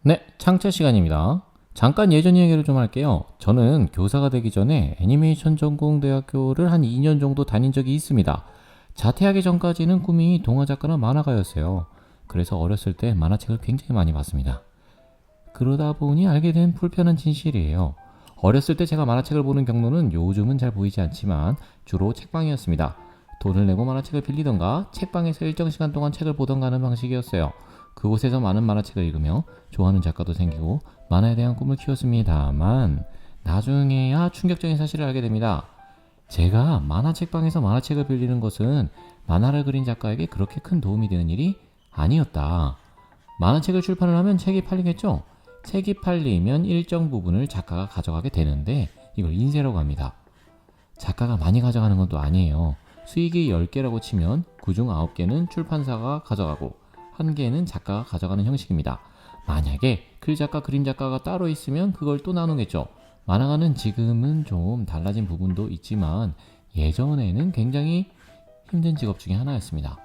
네, 창체 시간입니다. 잠깐 예전 이야기를 좀 할게요. 저는 교사가 되기 전에 애니메이션 전공 대학교를 한 2년 정도 다닌 적이 있습니다. 자퇴하기 전까지는 꿈이 동화 작가나 만화가였어요. 그래서 어렸을 때 만화책을 굉장히 많이 봤습니다. 그러다 보니 알게 된 불편한 진실이에요. 어렸을 때 제가 만화책을 보는 경로는 요즘은 잘 보이지 않지만 주로 책방이었습니다. 돈을 내고 만화책을 빌리던가 책방에서 일정 시간 동안 책을 보던가 하는 방식이었어요. 그곳에서 많은 만화책을 읽으며 좋아하는 작가도 생기고 만화에 대한 꿈을 키웠습니다만 나중에야 충격적인 사실을 알게 됩니다. 제가 만화책방에서 만화책을 빌리는 것은 만화를 그린 작가에게 그렇게 큰 도움이 되는 일이 아니었다. 만화책을 출판을 하면 책이 팔리겠죠? 책이 팔리면 일정 부분을 작가가 가져가게 되는데 이걸 인세라고 합니다. 작가가 많이 가져가는 건 또 아니에요. 수익이 10개라고 치면 그중 9개는 출판사가 가져가고 1개는 작가가 가져가는 형식입니다. 만약에 글작가, 그림작가가 따로 있으면 그걸 또 나누겠죠. 만화가는 지금은 좀 달라진 부분도 있지만 예전에는 굉장히 힘든 직업 중에 하나였습니다.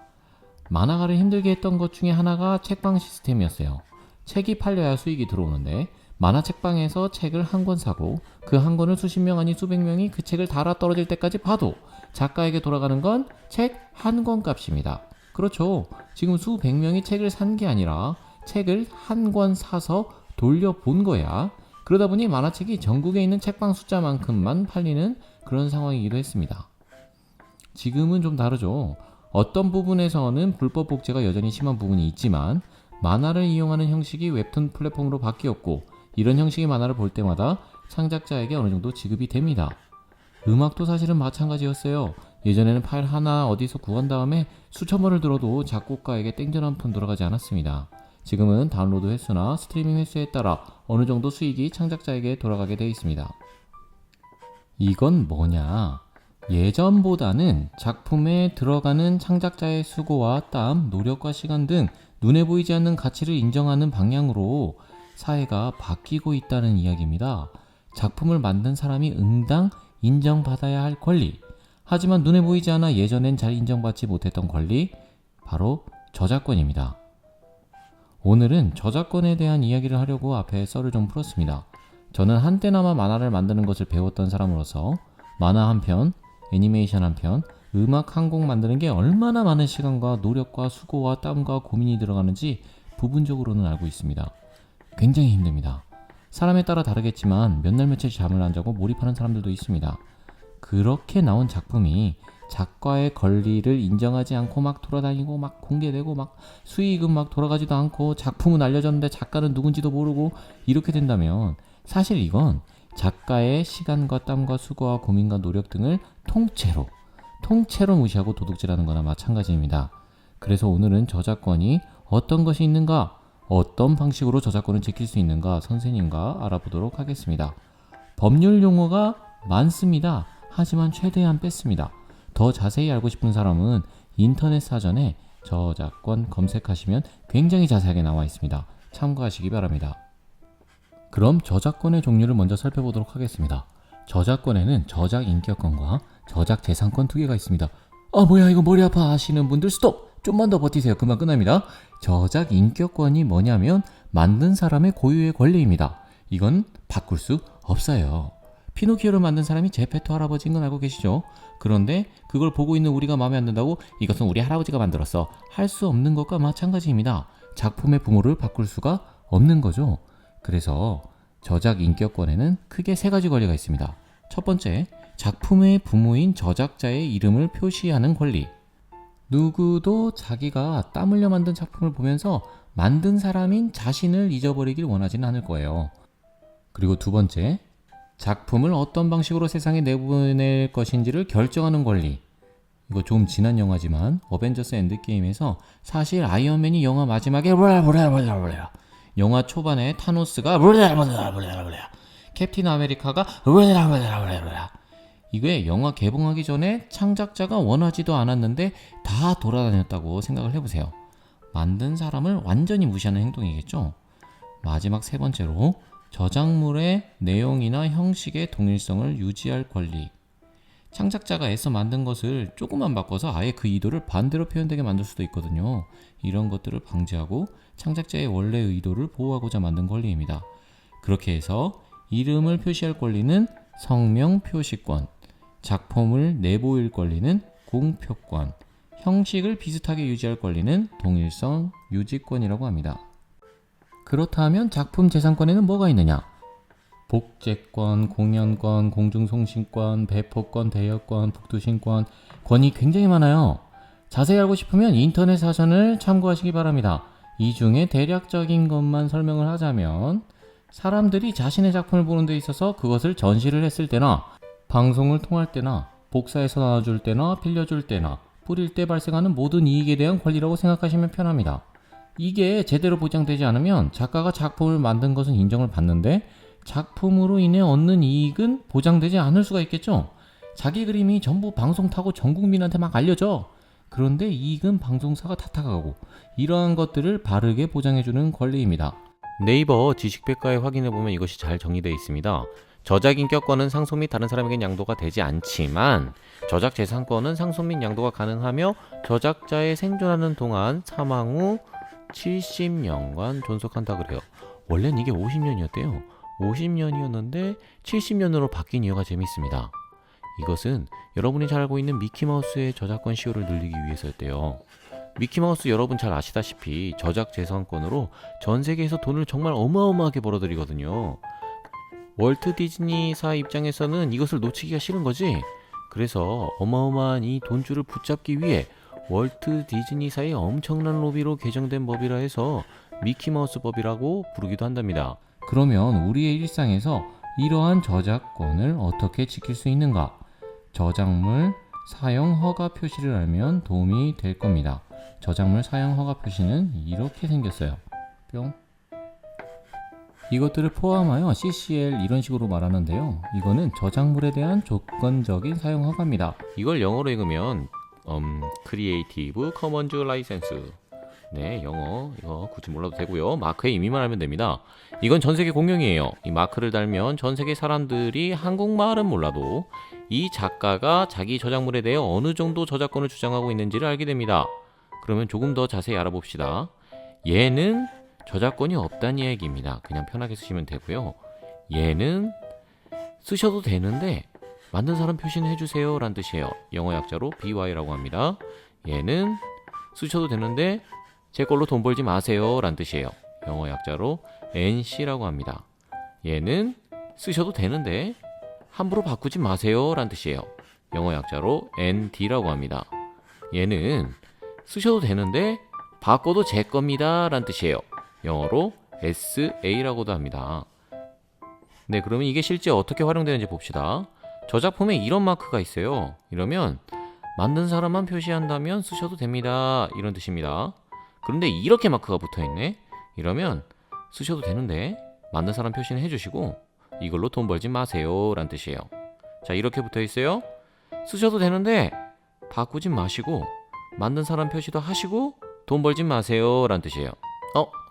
만화가를 힘들게 했던 것 중에 하나가 책방 시스템이었어요. 책이 팔려야 수익이 들어오는데 만화 책방에서 책을 한 권 사고 그 한 권을 수십 명 아니 수백 명이 그 책을 달아 떨어질 때까지 봐도 작가에게 돌아가는 건 책 한 권 값입니다. 그렇죠. 지금 수백 명이 책을 산 게 아니라 책을 한 권 사서 돌려본 거야. 그러다 보니 만화책이 전국에 있는 책방 숫자만큼만 팔리는 그런 상황이기도 했습니다. 지금은 좀 다르죠. 어떤 부분에서는 불법 복제가 여전히 심한 부분이 있지만 만화를 이용하는 형식이 웹툰 플랫폼으로 바뀌었고 이런 형식의 만화를 볼 때마다 창작자에게 어느 정도 지급이 됩니다. 음악도 사실은 마찬가지였어요. 예전에는 파일 하나 어디서 구한 다음에 수천 번을 들어도 작곡가에게 땡전 한 푼 들어가지 않았습니다. 지금은 다운로드 횟수나 스트리밍 횟수에 따라 어느 정도 수익이 창작자에게 돌아가게 되어 있습니다. 이건 뭐냐? 예전보다는 작품에 들어가는 창작자의 수고와 땀, 노력과 시간 등 눈에 보이지 않는 가치를 인정하는 방향으로 사회가 바뀌고 있다는 이야기입니다. 작품을 만든 사람이 응당 인정받아야 할 권리. 하지만 눈에 보이지 않아 예전엔 잘 인정받지 못했던 권리, 바로 저작권입니다. 오늘은 저작권에 대한 이야기를 하려고 앞에 썰을 좀 풀었습니다. 저는 한때나마 만화를 만드는 것을 배웠던 사람으로서 만화 한 편, 애니메이션 한 편, 음악 한 곡 만드는 게 얼마나 많은 시간과 노력과 수고와 땀과 고민이 들어가는지 부분적으로는 알고 있습니다. 굉장히 힘듭니다. 사람에 따라 다르겠지만 몇 날 며칠 잠을 안 자고 몰입하는 사람들도 있습니다. 그렇게 나온 작품이 작가의 권리를 인정하지 않고 막 돌아다니고 막 공개되고 막 수익은 막 돌아가지도 않고 작품은 알려졌는데 작가는 누군지도 모르고 이렇게 된다면 사실 이건 작가의 시간과 땀과 수고와 고민과 노력 등을 통째로 무시하고 도둑질하는 거나 마찬가지입니다. 그래서 오늘은 저작권이 어떤 것이 있는가, 어떤 방식으로 저작권을 지킬 수 있는가 선생님과 알아보도록 하겠습니다. 법률 용어가 많습니다. 하지만 최대한 뺐습니다. 더 자세히 알고 싶은 사람은 인터넷 사전에 저작권 검색하시면 굉장히 자세하게 나와 있습니다. 참고하시기 바랍니다. 그럼 저작권의 종류를 먼저 살펴보도록 하겠습니다. 저작권에는 저작 인격권과 저작 재산권 두 개가 있습니다. 뭐야 이거 머리 아파 하시는 분들 스톱! 좀만 더 버티세요. 금방 끝납니다. 저작 인격권이 뭐냐면 만든 사람의 고유의 권리입니다. 이건 바꿀 수 없어요. 피노키오를 만든 사람이 제페토 할아버지인 건 알고 계시죠? 그런데 그걸 보고 있는 우리가 마음에 안 든다고 이것은 우리 할아버지가 만들었어 할 수 없는 것과 마찬가지입니다. 작품의 부모를 바꿀 수가 없는 거죠. 그래서 저작 인격권에는 크게 세 가지 권리가 있습니다. 첫 번째, 작품의 부모인 저작자의 이름을 표시하는 권리. 누구도 자기가 땀 흘려 만든 작품을 보면서 만든 사람인 자신을 잊어버리길 원하지는 않을 거예요. 그리고 두 번째, 작품을 어떤 방식으로 세상에 내보낼 것인지를 결정하는 권리. 이거 좀 지난 영화지만 어벤져스 엔드게임에서 사실 아이언맨이 영화 마지막에 영화 초반에 타노스가 캡틴 아메리카가 이게 영화 개봉하기 전에 창작자가 원하지도 않았는데 다 돌아다녔다고 생각을 해보세요. 만든 사람을 완전히 무시하는 행동이겠죠. 마지막 세 번째로 저작물의 내용이나 형식의 동일성을 유지할 권리. 창작자가 애써 만든 것을 조금만 바꿔서 아예 그 의도를 반대로 표현되게 만들 수도 있거든요. 이런 것들을 방지하고 창작자의 원래 의도를 보호하고자 만든 권리입니다. 그렇게 해서 이름을 표시할 권리는 성명 표시권, 작품을 내보일 권리는 공표권, 형식을 비슷하게 유지할 권리는 동일성 유지권이라고 합니다. 그렇다면 작품 재산권에는 뭐가 있느냐? 복제권, 공연권, 공중송신권, 배포권, 대여권, 북두신권, 권이 굉장히 많아요. 자세히 알고 싶으면 인터넷 사전을 참고하시기 바랍니다. 이 중에 대략적인 것만 설명을 하자면 사람들이 자신의 작품을 보는 데 있어서 그것을 전시를 했을 때나 방송을 통할 때나 복사해서 나눠줄 때나 빌려줄 때나 뿌릴 때 발생하는 모든 이익에 대한 권리라고 생각하시면 편합니다. 이게 제대로 보장되지 않으면 작가가 작품을 만든 것은 인정을 받는데 작품으로 인해 얻는 이익은 보장되지 않을 수가 있겠죠. 자기 그림이 전부 방송 타고 전 국민한테 막 알려져. 그런데 이익은 방송사가 탓하고 이러한 것들을 바르게 보장해주는 권리입니다. 네이버 지식백과에 확인해보면 이것이 잘 정리되어 있습니다. 저작인격권은 상속 및 다른 사람에겐 양도가 되지 않지만 저작재산권은 상속 및 양도가 가능하며 저작자의 생존하는 동안 사망 후 70년간 존속한다 그래요. 원래는 이게 50년이었대요. 50년이었는데 70년으로 바뀐 이유가 재미있습니다. 이것은 여러분이 잘 알고 있는 미키마우스의 저작권 시효를 늘리기 위해서였대요. 미키마우스 여러분 잘 아시다시피 저작재산권으로 전 세계에서 돈을 정말 어마어마하게 벌어들이거든요. 월트 디즈니사 입장에서는 이것을 놓치기가 싫은 거지. 그래서 어마어마한 이 돈줄을 붙잡기 위해 월트 디즈니사의 엄청난 로비로 개정된 법이라 해서 미키마우스 법이라고 부르기도 한답니다. 그러면 우리의 일상에서 이러한 저작권을 어떻게 지킬 수 있는가? 저작물 사용 허가 표시를 알면 도움이 될 겁니다. 저작물 사용 허가 표시는 이렇게 생겼어요. 뿅. 이것들을 포함하여 CCL 이런 식으로 말하는데요. 이거는 저작물에 대한 조건적인 사용 허가입니다. 이걸 영어로 읽으면 크리에이티브 커먼즈 라이센스. 네, 영어 이거 굳이 몰라도 되고요. 마크의 의미만 알면 됩니다. 이건 전 세계 공용이에요. 이 마크를 달면 전 세계 사람들이 한국말은 몰라도 이 작가가 자기 저작물에 대해 어느 정도 저작권을 주장하고 있는지를 알게 됩니다. 그러면 조금 더 자세히 알아봅시다. 얘는 저작권이 없다는 얘기입니다. 그냥 편하게 쓰시면 되고요. 얘는 쓰셔도 되는데 만든 사람 표시는 해주세요 라는 뜻이에요. 영어 약자로 BY라고 합니다. 얘는 쓰셔도 되는데 제 걸로 돈 벌지 마세요 라는 뜻이에요. 영어 약자로 NC라고 합니다. 얘는 쓰셔도 되는데 함부로 바꾸지 마세요 라는 뜻이에요. 영어 약자로 ND라고 합니다. 얘는 쓰셔도 되는데 바꿔도 제 겁니다 라는 뜻이에요. 영어로 SA라고도 합니다. 네, 그러면 이게 실제 어떻게 활용되는지 봅시다. 저작품에 이런 마크가 있어요. 이러면 만든 사람만 표시한다면 쓰셔도 됩니다 이런 뜻입니다. 그런데 이렇게 마크가 붙어있네. 이러면 쓰셔도 되는데 만든 사람 표시는 해주시고 이걸로 돈 벌지 마세요 라는 뜻이에요. 자, 이렇게 붙어있어요. 쓰셔도 되는데 바꾸지 마시고 만든 사람 표시도 하시고 돈 벌지 마세요 라는 뜻이에요.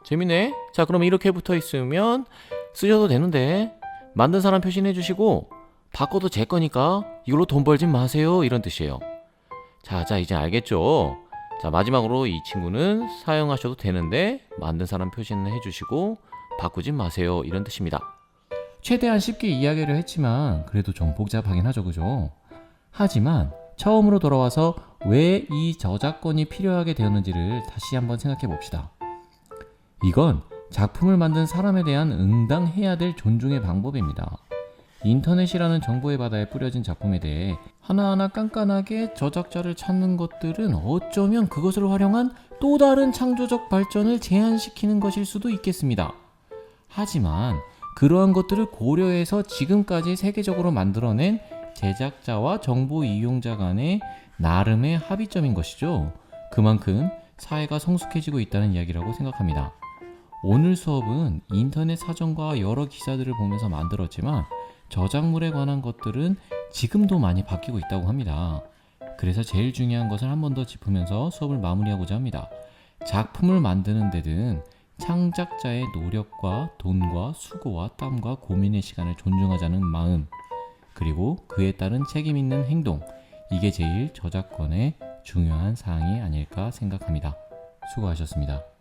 재밌네. 자, 그럼 이렇게 붙어있으면 쓰셔도 되는데 만든 사람 표시는 해주시고 바꿔도 제 거니까 이걸로 돈 벌지 마세요 이런 뜻이에요. 자, 이제 알겠죠? 자, 마지막으로 이 친구는 사용하셔도 되는데 만든 사람 표시는 해주시고 바꾸지 마세요 이런 뜻입니다. 최대한 쉽게 이야기를 했지만 그래도 좀 복잡하긴 하죠, 그죠? 하지만 처음으로 돌아와서 왜 이 저작권이 필요하게 되었는지를 다시 한번 생각해 봅시다. 이건 작품을 만든 사람에 대한 응당해야 될 존중의 방법입니다. 인터넷이라는 정보의 바다에 뿌려진 작품에 대해 하나하나 깐깐하게 저작자를 찾는 것들은 어쩌면 그것을 활용한 또 다른 창조적 발전을 제한시키는 것일 수도 있겠습니다. 하지만 그러한 것들을 고려해서 지금까지 세계적으로 만들어낸 제작자와 정보 이용자 간의 나름의 합의점인 것이죠. 그만큼 사회가 성숙해지고 있다는 이야기라고 생각합니다. 오늘 수업은 인터넷 사전과 여러 기사들을 보면서 만들었지만 저작물에 관한 것들은 지금도 많이 바뀌고 있다고 합니다. 그래서 제일 중요한 것을 한 번 더 짚으면서 수업을 마무리하고자 합니다. 작품을 만드는 데든 창작자의 노력과 돈과 수고와 땀과 고민의 시간을 존중하자는 마음, 그리고 그에 따른 책임 있는 행동, 이게 제일 저작권의 중요한 사항이 아닐까 생각합니다. 수고하셨습니다.